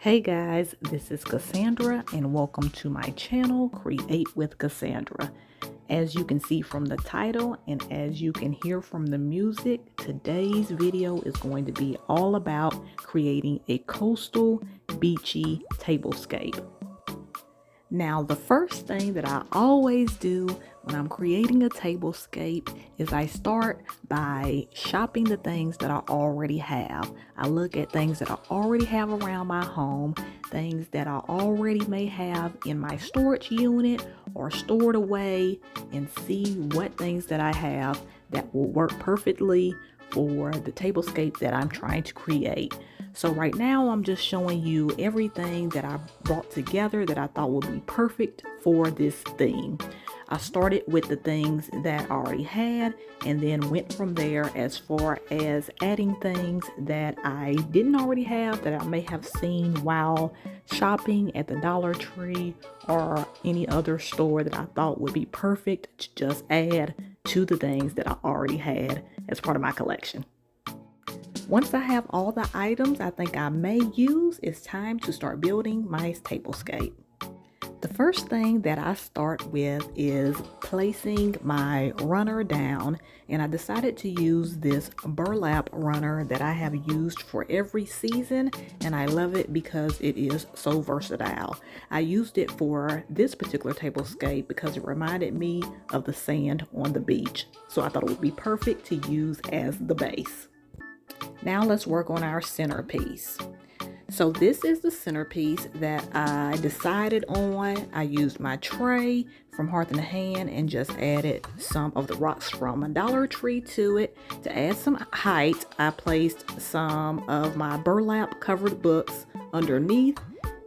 Hey guys, this is Cassandra and welcome to my channel, Create with Cassandra. As you can see from the title and as you can hear from the music, today's video is going to be all about creating a coastal, beachy tablescape. Now, the first thing that I always do when I'm creating a tablescape is I start by shopping the things that I already have. I look at things that I already have around my home, things that I already may have in my storage unit or stored away, and see what things that I have that will work perfectly for the tablescape that I'm trying to create. So right now I'm just showing you everything that I brought together that I thought would be perfect for this theme. I started with the things that I already had and then went from there as far as adding things that I didn't already have that I may have seen while shopping at the Dollar Tree or any other store that I thought would be perfect to just add to the things that I already had as part of my collection. Once I have all the items I think I may use, it's time to start building my tablescape. The first thing that I start with is placing my runner down, and I decided to use this burlap runner that I have used for every season, and I love it because it is so versatile. I used it for this particular tablescape because it reminded me of the sand on the beach, so I thought it would be perfect to use as the base. Now let's work on our centerpiece. So this is the centerpiece that I decided on. I used my tray from Hearth in the Hand and just added some of the rocks from Dollar Tree to it. To add some height, I placed some of my burlap covered books underneath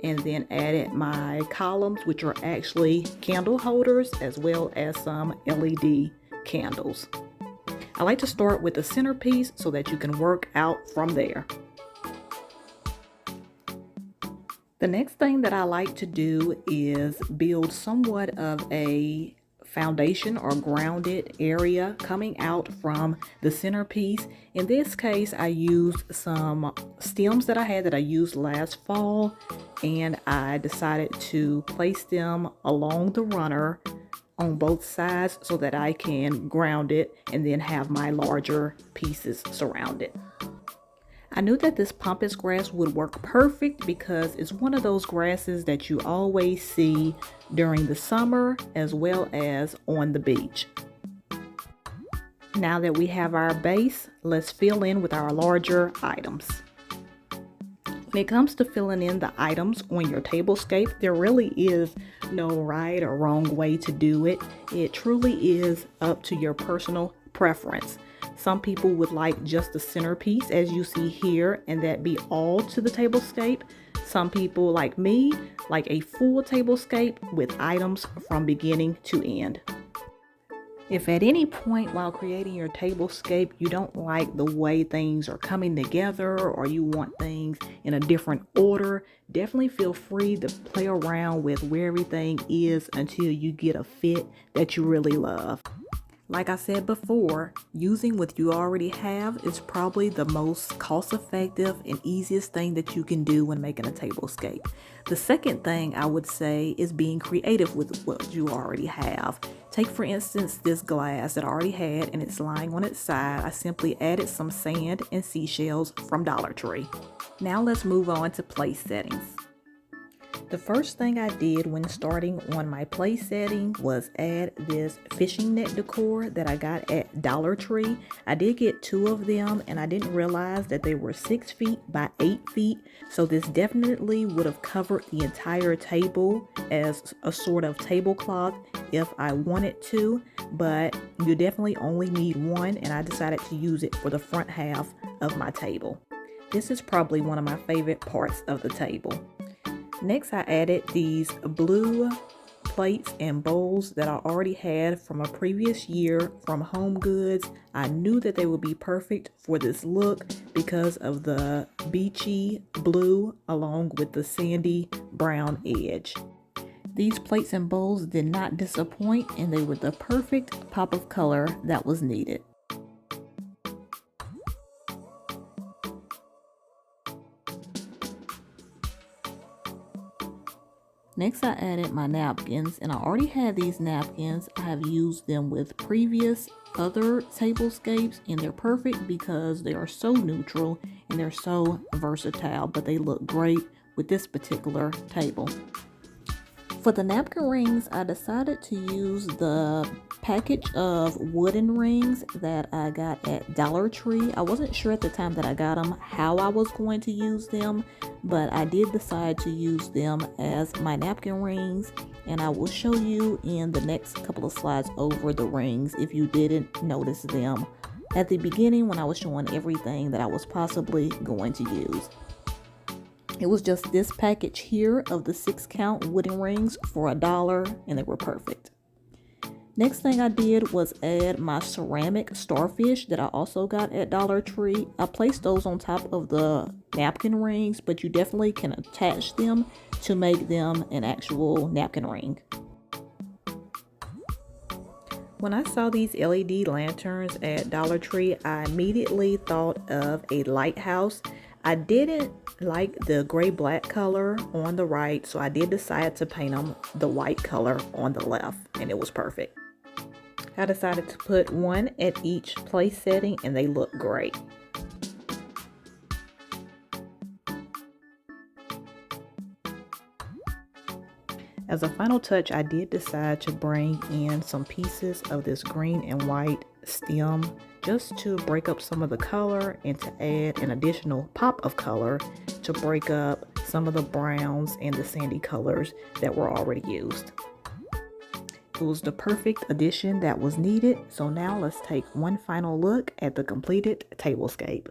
and then added my columns, which are actually candle holders, as well as some LED candles. I like to start with the centerpiece so that you can work out from there. The next thing that I like to do is build somewhat of a foundation or grounded area coming out from the centerpiece. In this case, I used some stems that I had that I used last fall, and I decided to place them along the runner on both sides so that I can ground it and then have my larger pieces surround it. I knew that this pampas grass would work perfect because it's one of those grasses that you always see during the summer as well as on the beach. Now that we have our base, let's fill in with our larger items. When it comes to filling in the items on your tablescape, there really is no right or wrong way to do it. It truly is up to your personal preference. Some people would like just the centerpiece as you see here and that be all to the tablescape. Some people like me like a full tablescape with items from beginning to end. If at any point while creating your tablescape you don't like the way things are coming together or you want things in a different order, definitely feel free to play around with where everything is until you get a fit that you really love. Like I said before, using what you already have is probably the most cost-effective and easiest thing that you can do when making a tablescape. The second thing I would say is being creative with what you already have. Take for instance this glass that I already had and it's lying on its side. I simply added some sand and seashells from Dollar Tree. Now let's move on to place settings. The first thing I did when starting on my place setting was add this fishing net decor that I got at Dollar Tree. I did get 2 of them and I didn't realize that they were 6 feet by 8 feet. So this definitely would have covered the entire table as a sort of tablecloth if I wanted to, but you definitely only need one and I decided to use it for the front half of my table. This is probably one of my favorite parts of the table. Next, I added these blue plates and bowls that I already had from a previous year from Home Goods. I knew that they would be perfect for this look because of the beachy blue along with the sandy brown edge. These plates and bowls did not disappoint and they were the perfect pop of color that was needed. Next, I added my napkins, and I already had these napkins. I have used them with previous other tablescapes, and they're perfect because they are so neutral and they're so versatile, but they look great with this particular table. For the napkin rings, I decided to use the package of wooden rings that I got at Dollar Tree. I wasn't sure at the time that I got them how I was going to use them, but I did decide to use them as my napkin rings, and I will show you in the next couple of slides over the rings if you didn't notice them at the beginning when I was showing everything that I was possibly going to use. It was just this package here of the 6-count wooden rings for $1, and they were perfect. Next thing I did was add my ceramic starfish that I also got at Dollar Tree. I placed those on top of the napkin rings, but you definitely can attach them to make them an actual napkin ring. When I saw these LED lanterns at Dollar Tree, I immediately thought of a lighthouse. I didn't like the gray-black color on the right, so I did decide to paint them the white color on the left, and it was perfect. I decided to put one at each place setting, and they look great. As a final touch, I did decide to bring in some pieces of this green and white stem just to break up some of the color and to add an additional pop of color to break up some of the browns and the sandy colors that were already used. It was the perfect addition that was needed, so now let's take one final look at the completed tablescape.